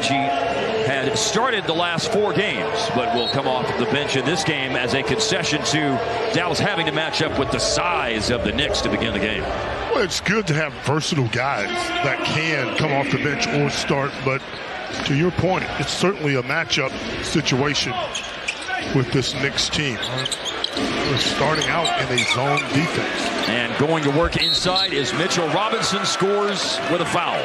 Reggie had started the last 4 games, but will come off the bench in this game as a concession to Dallas having to match up with the size of the Knicks to begin the game. Well, it's good to have versatile guys that can come off the bench or start, but to your point, it's certainly a matchup situation with this Knicks team. We're starting out in a zone defense. And going to work inside is Mitchell Robinson, scores with a foul.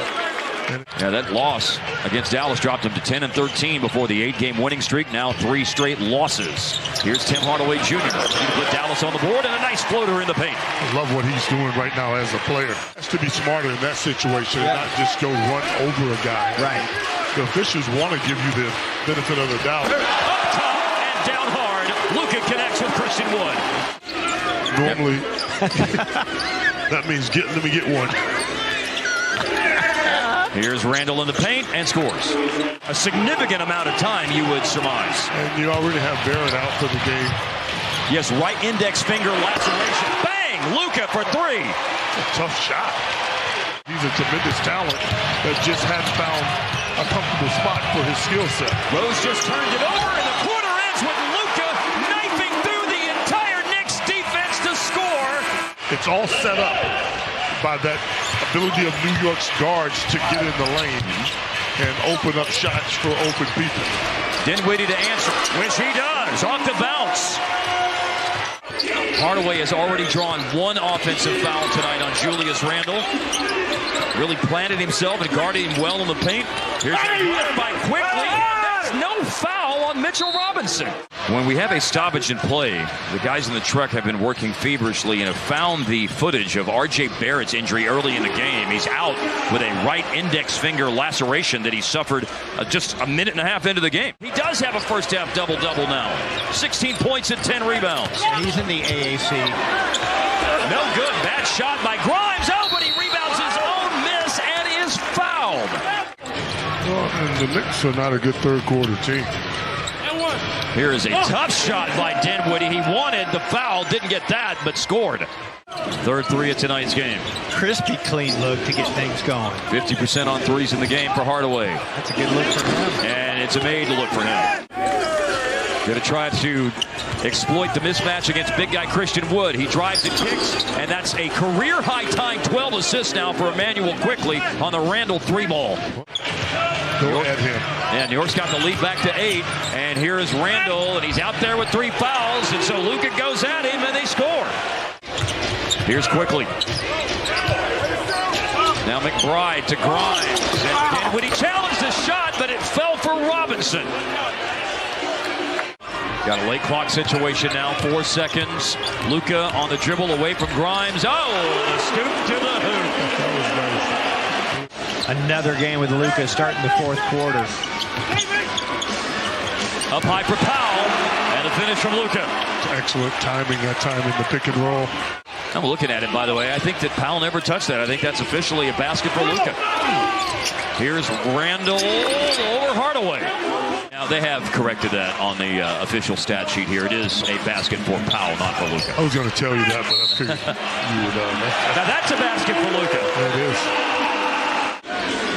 Yeah, that loss against Dallas dropped him to 10 and 13 before the 8-game winning streak. Now 3 straight losses. Here's Tim Hardaway Jr. He put Dallas on the board and a nice floater in the paint. I love what he's doing right now as a player. Has to be smarter in that situation and not just go run over a guy. Right. The officials want to give you the benefit of the doubt. Up top and down hard. Luka connects with Christian Wood. Normally, that means let me get one. Here's Randall in the paint and scores. A significant amount of time, you would surmise. And you already have Barrett out for the game. Yes, right index finger laceration. Bang! Luka for 3. A tough shot. He's a tremendous talent that just hadn't found a comfortable spot for his skill set. Rose just turned it over, and the quarter ends with Luka knifing through the entire Knicks defense to score. It's all set up by that ability of New York's guards to get in the lane and open up shots for open people. Dinwiddie to answer, which he does, off the bounce. Hardaway has already drawn 1 offensive foul tonight on Julius Randle. Really planted himself and guarded him well in the paint. Here's a run by Quickly. That's no foul on Mitchell Robinson. When we have a stoppage in play, the guys in the truck have been working feverishly and have found the footage of R.J. Barrett's injury early in the game. He's out with a right index finger laceration that he suffered just a minute and a half into the game. He does have a first-half double-double now. 16 points and 10 rebounds. He's in the AAC. No good. Bad shot by Grimes. Oh, but he rebounds his own miss and is fouled. Well, and the Knicks are not a good third-quarter team. Here is a tough shot by Dinwiddie. He wanted the foul, didn't get that, but scored. Third 3 of tonight's game. Crispy, clean look to get things going. 50% on 3s in the game for Hardaway. That's a good look for him. And it's a made look for him. Going to try to exploit the mismatch against big guy Christian Wood. He drives and kicks, and that's a career-high tying 12 assists now for Emmanuel Quickly on the Randall 3-ball. Go at him. Yeah, New York's got the lead back to 8, and here is Randall, and he's out there with 3 fouls, and so Luka goes at him, and they score. Here's Quickly. Now McBride to Grimes, and Dinwiddie challenged the shot, but it fell for Robinson. Got a late clock situation now, 4 seconds. Luka on the dribble away from Grimes. Oh, the scoop to the hoop. That was nice. Another game with Luka starting the 4th quarter. Up high for Powell, and the finish from Luka. Excellent timing that time in the pick and roll. I'm looking at it, by the way. I think that Powell never touched that. I think that's officially a basket for Luka. Here's Randall over Hardaway. Now, they have corrected that on the official stat sheet here. It is a basket for Powell, not for Luka. I was going to tell you that, but I figured you would know. Now, that's a basket for Luka. It is.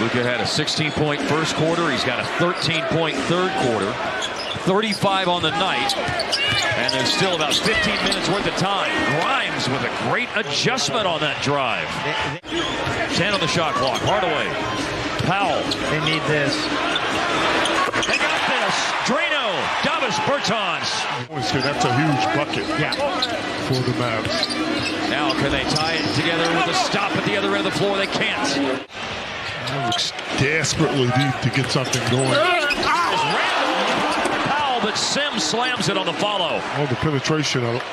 Luka had a 16-point first quarter. He's got a 13-point third quarter. 35 on the night. And there's still about 15 minutes worth of time. Grimes with a great adjustment on that drive. 10 on the shot clock. Hardaway. Powell. They need this. They got this. Drano. Davis Bertans. That's a huge bucket for the Mavs. Now can they tie it together with a stop at the other end of the floor? They can't. Mavericks desperately need to get something going. Powell, but Sims slams it on the follow. Oh, the penetration of it.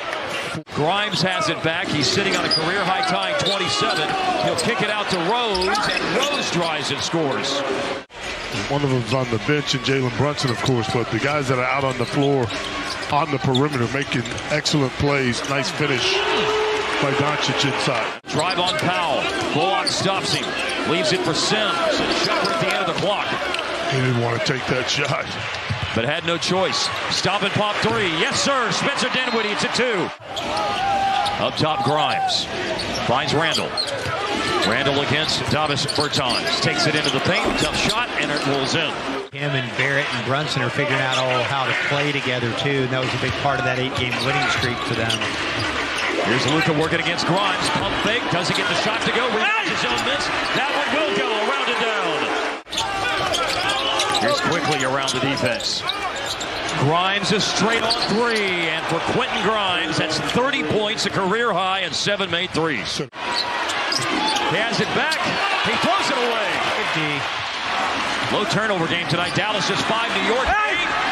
Grimes has it back. He's sitting on a career-high tying 27. He'll kick it out to Rose, and Rose drives and scores. One of them's on the bench, and Jalen Brunson, of course, but the guys that are out on the floor, on the perimeter, making excellent plays. Nice finish by Doncic inside. Drive on Powell. Bullock stops him. Leaves it for Sims. And Shumpert at the end of the clock. He didn't want to take that shot. But had no choice. Stop and pop 3. Yes, sir. Spencer Dinwiddie. It's a 2. Up top, Grimes. Finds Randall. Randall against Davis Bertans. Takes it into the paint. Tough shot, and it rolls in. Him and Barrett and Brunson are figuring out how to play together, too. And that was a big part of that 8-game winning streak for them. Here's Luka working against Grimes. Pump fake. Doesn't get the shot to go. Rebounds his own miss. That one will go. Around and down. Here's quickly around the defense. Grimes is straight on three. And for Quentin Grimes, that's 30 points, a career high, and 7 made threes. He has it back. He throws it away. Good D. Low turnover game tonight. Dallas just 5. New York 8.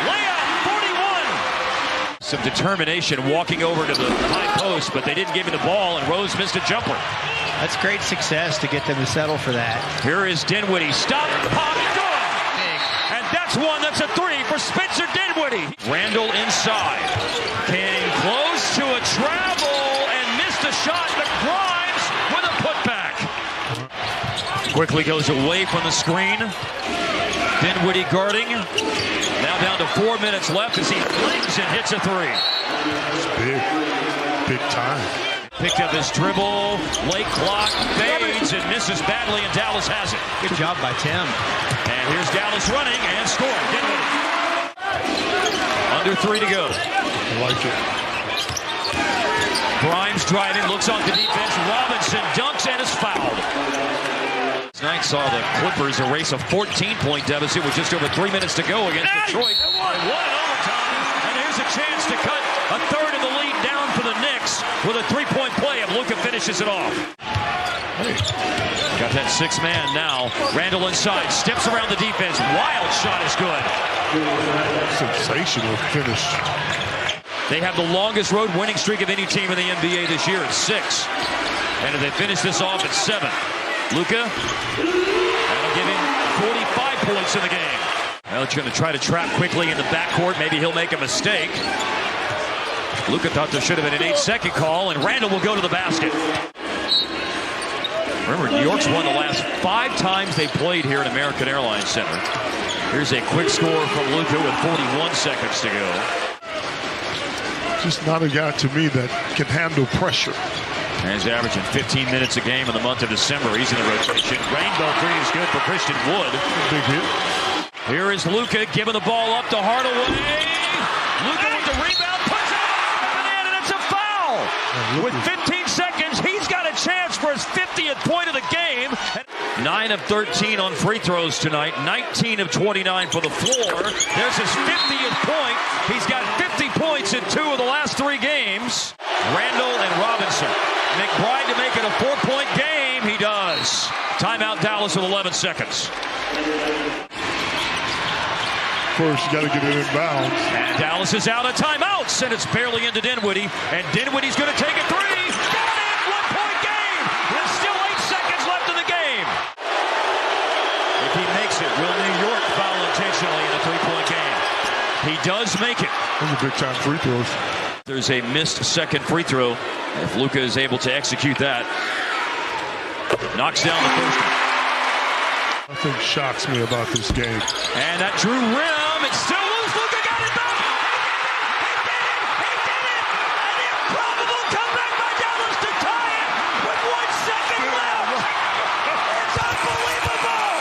Layup. 41. Some determination walking over to the high post, but they didn't give him the ball, and Rose missed a jumper. That's great success to get them to settle for that. Here is Dinwiddie. Stop. Pop. Good. And that's one. That's a 3 for Spencer Dinwiddie. Randall inside. Came close to a travel and missed a shot, but Grimes with a putback. Quickly goes away from the screen. Dinwiddie guarding. Now down to 4 minutes left as he flings and hits a 3. It's big. Big time. Picked up his dribble. Late clock. Fades and misses badly, and Dallas has it. Good job by Tim. And here's Dallas running and scoring. Dinwiddie. Under 3 to go. I like it. Grimes driving, looks on the defense. Robinson dunks and is fouled. Tonight saw the Clippers erase a 14-point deficit with just over 3 minutes to go against Detroit. They won in overtime, and here's a chance to cut a third of the lead down for the Knicks with a 3-point play if Luka finishes it off. Got that 6-man now. Randall inside, steps around the defense. Wild shot is good. Sensational finish. They have the longest road winning streak of any team in the NBA this year at 6. And if they finish this off at 7, Luka, that'll give him 45 points in the game. Well, it's going to try to trap quickly in the backcourt. Maybe he'll make a mistake. Luka thought there should have been an 8-second call, and Randall will go to the basket. Remember, New York's won the last 5 times they played here at American Airlines Center. Here's a quick score from Luka with 41 seconds to go. Just not a guy to me that can handle pressure. And he's averaging 15 minutes a game in the month of December. He's in the rotation. Rainbow 3 is good for Christian Wood. Big hit. Here is Luka giving the ball up to Hardaway. Luka with the rebound, puts it in, and it's a foul. With 15 seconds, he's got a chance for his 50th point of the game. 9 of 13 on free throws tonight. 19 of 29 for the floor. There's his 50th point. He's got 50 points in 2 of the last 3 games. Randall and Robinson. McBride to make it a 4-point game. He does. Timeout Dallas with 11 seconds. First, you got to get it in bounds. And Dallas is out of timeouts, and it's barely into Dinwiddie. And Dinwiddie's going to take a 3. Got it! 1-point game! There's still 8 seconds left in the game. If he makes it, will New York foul intentionally in a 3-point game? He does make it. Those are big-time free throws. There's a missed second free throw. If Luka is able to execute that, knocks down the first one. Nothing shocks me about this game. And that drew rim. It's still loose. Luka got it back. He did it. An improbable comeback by Dallas to tie it with 1 second left. It's unbelievable.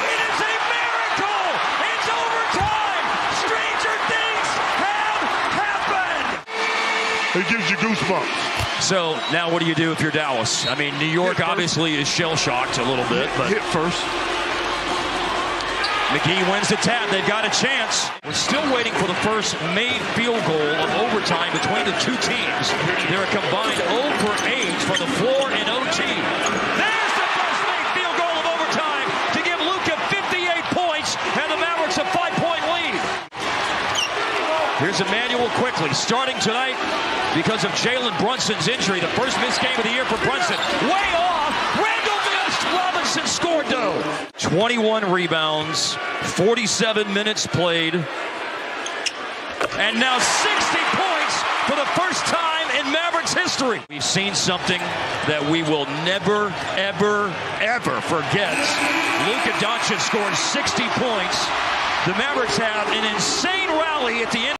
It is a miracle. It's overtime. Stranger things have happened. It gives you goosebumps. So now what do you do if you're Dallas? I mean, New York obviously is shell-shocked a little bit. But hit first. McGee wins the tap. They've got a chance. We're still waiting for the first made field goal of overtime between the 2 teams. They're a combined 0 for 8 for the floor in OT. There's the first made field goal of overtime to give Luka 58 points and the Mavericks a 5-point lead. Here's Emmanuel quickly, starting tonight because of Jalen Brunson's injury. The first missed game of the year for Brunson. Way off. Randall missed. Robinson scored, though. 21 rebounds, 47 minutes played, and now 60 points for the first time in Mavericks history. We've seen something that we will never, ever, ever forget. Luka Doncic scored 60 points. The Mavericks have an insane rally at the end.